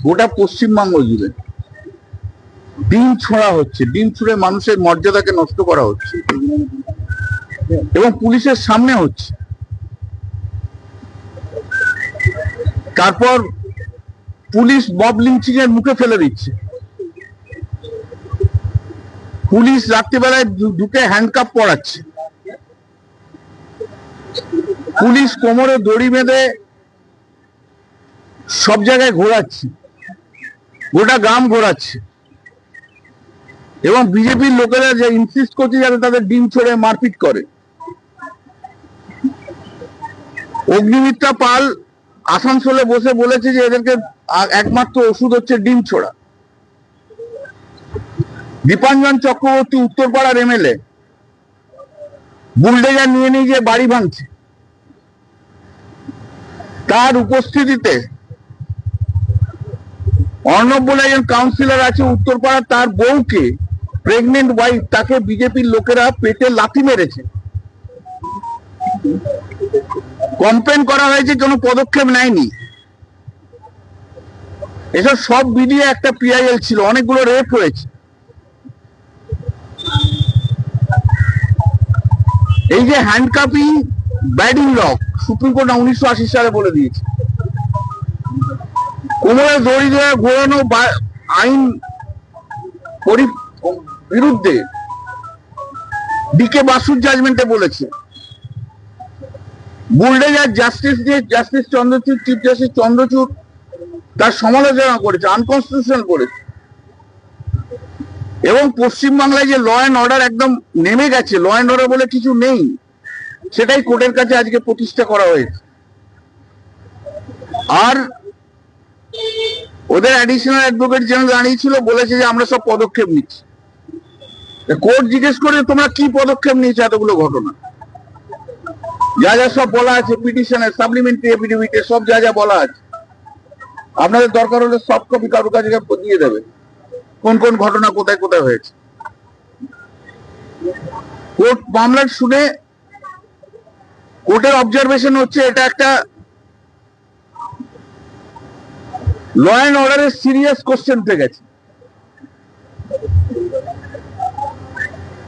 গোটা পশ্চিমবঙ্গ জুড়ে ডিম ছোঁড়া হচ্ছে, ডিম ছুঁড়ে মানুষের মর্যাদাকে নষ্ট করা হচ্ছে এবং পুলিশের সামনে হচ্ছে। তারপর পুলিশ মব লিঞ্চিং এর মুখে ফেলে দিচ্ছে। পুলিশ রাত্রিবেলায় ঢুকে হ্যান্ডকাপ পরাচ্ছে। পুলিশ কোমরে দড়ি বেঁধে সব জায়গায় ঘোরাচ্ছে, গোটা গ্রাম ঘোরাচ্ছে এবং বিজেপির লোকেরা যে ইনসিস্ট করছে যাতে তাদের ডিম ছড়ে মারপিট করে। অগ্নিমিত্রা পাল আসানসোলে বসে বলেছে যে এদেরকে একমাত্র ওষুধ হচ্ছে ডিম ছোড়া। দীপাঞ্জন চক্রবর্তী উত্তরপাড়ার এমএলএ বুলডোজার নিয়ে যে বাড়ি ভাঙছে, তার উপস্থিতিতে অর্ণব বলে একজন কাউন্সিলর আছে উত্তরপাড়ার, তার বউকে, প্রেগনেন্ট ওয়াইফ, তাকে বিজেপির লোকেরা পেটে লাথি মেরেছে। কমপ্লেন করা হয়েছে, কোনো পদক্ষেপ নেয়নি। এসব সব মিলিয়ে একটা পিআইএল ছিল, অনেকগুলো রেপ হয়েছে। এই যে handcuffing bad in law, Supreme Court 1980 সালে বলে দিয়েছে। কোমরে দড়ি ধরে ঘোরানো আইন বিরুদ্ধে ডিকে বাসুর জাজমেন্টে বলেছে। Bulldozer justice Chandrachud, chief justice Chandrachud তার সমালোচনা করেছে, আনকনস্টিটিউশনাল করেছে। এবং পশ্চিমবাংলায় যে ল অ্যান্ড অর্ডার একদম নেমে গেছে, ল অ্যান্ড অর্ডার বলে কিছু নেই, সেটাই কোর্টের কাছে আজকে প্রতিষ্ঠা করা হয়েছে। আর ওদের অ্যাডিশনাল অ্যাডভোকেট জেনারেল দাঁড়িয়েছিল, বলেছে যে আমরা সব পদক্ষেপ নিচ্ছি। কোর্ট জিজ্ঞেস করে তোমরা কি পদক্ষেপ নিয়েছো এতগুলো ঘটনা, যা যা সব বলা আছে পিটিশনের সাপ্লিমেন্টারি এফিডেভিটে, সব যা যা বলা আছে, আপনাদের দরকার হলে সফট কপি কারোর কাছে দিয়ে দেবে, কোন কোন ঘটনা কোথায় কোথায় হয়েছে। কোর্ট মামলার শুনে কোর্টের অবজারভেশন হচ্ছে এটা একটা ল অ্যান্ড অর্ডারের সিরিয়াস কোশ্চেন উঠে গেছে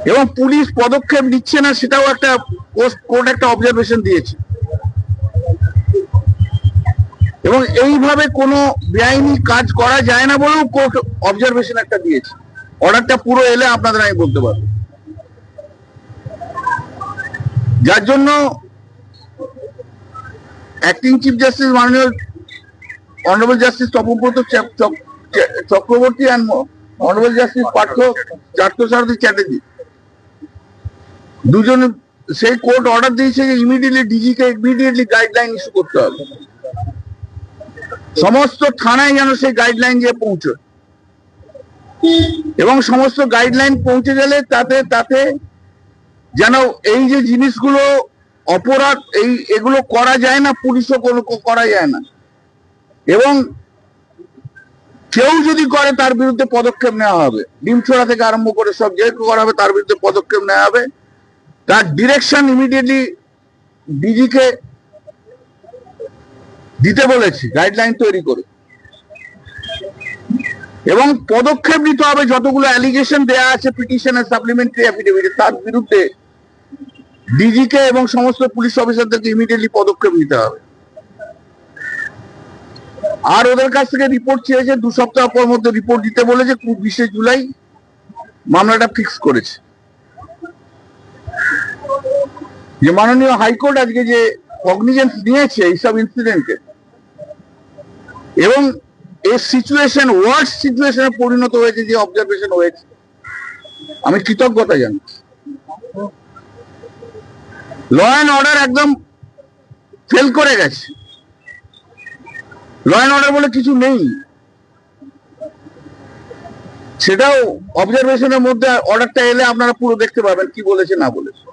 এবং পুলিশ পদক্ষেপ নিচ্ছে না, সেটাও একটা কোর্ট একটা অবজারভেশন দিয়েছে। এবং এইভাবে কোনো বেআইনি কাজ করা যায় না বলেও কোর্ট অবজারভেশন একটা দিয়েছে। অর্ডারটা পুরো এলে আপনাদের আমি বলতে পারবো। যার জন্য অ্যাক্টিং চিফ জাস্টিস মাননীয় honourable justice Tapabrata Chakraborty and honourable justice Parthasarathi Chatterjee দুজনে সেই কোর্ট অর্ডার দিয়েছে যে ইমিডিয়েটলি ডিজিকে ইমিডিয়েটলি গাইডলাইন ইস্যু করতে হবে, সমস্ত থানায় যেন সেই গাইডলাইন গিয়ে পৌঁছয় এবং সমস্ত গাইডলাইন পৌঁছে গেলে তাতে যেন এই যে জিনিসগুলো অপরাধ, এগুলো করা যায় না, পুলিশও কোনো করা যায় না, এবং কেউ যদি করে তার বিরুদ্ধে পদক্ষেপ নেওয়া হবে। ডিম ছোড়া থেকে আরম্ভ করে সব যে করা হবে তার বিরুদ্ধে পদক্ষেপ নেওয়া হবে। তার ডিরেকশন ইমিডিয়েটলি ডিজিকে দিতে বলেছে, গাইডলাইন তৈরি করে, এবং পদক্ষেপ নিতে হবে যতগুলো অ্যালিগেশন দেয়া আছে পিটিশনের সাপ্লিমেন্টারি অ্যাফিডেভিটে, তার বিরুদ্ধে ডিজিকে এবং সমস্ত পুলিশ অফিসারদেরকে ইমিডিয়েটলি পদক্ষেপ নিতে হবে। আর ওদের কাছ থেকে রিপোর্ট চেয়েছে, 2 সপ্তাহ পর মধ্যে রিপোর্ট দিতে বলেছে। 20 জুলাই মামলাটা ফিক্স করেছে। যে মাননীয় হাইকোর্ট আজকে যে কগনিজেন্স নিয়েছে এইসব ইনসিডেন্টে এবং এই সিচুয়েশন ওয়ার্স সিচুয়েশনে পরিণত হয়েছে, যে অবজারভেশন হয়েছে, আমি কৃতজ্ঞতা জানাচ্ছি। ল অ্যান্ড অর্ডার একদম ফেল করে গেছে, ল অ্যান্ড অর্ডার বলে কিছু নেই, সেটাও অবজারভেশনের মধ্যে অর্ডারটা এলে আপনারা পুরো দেখতে পাবেন কি বলেছে না বলেছে।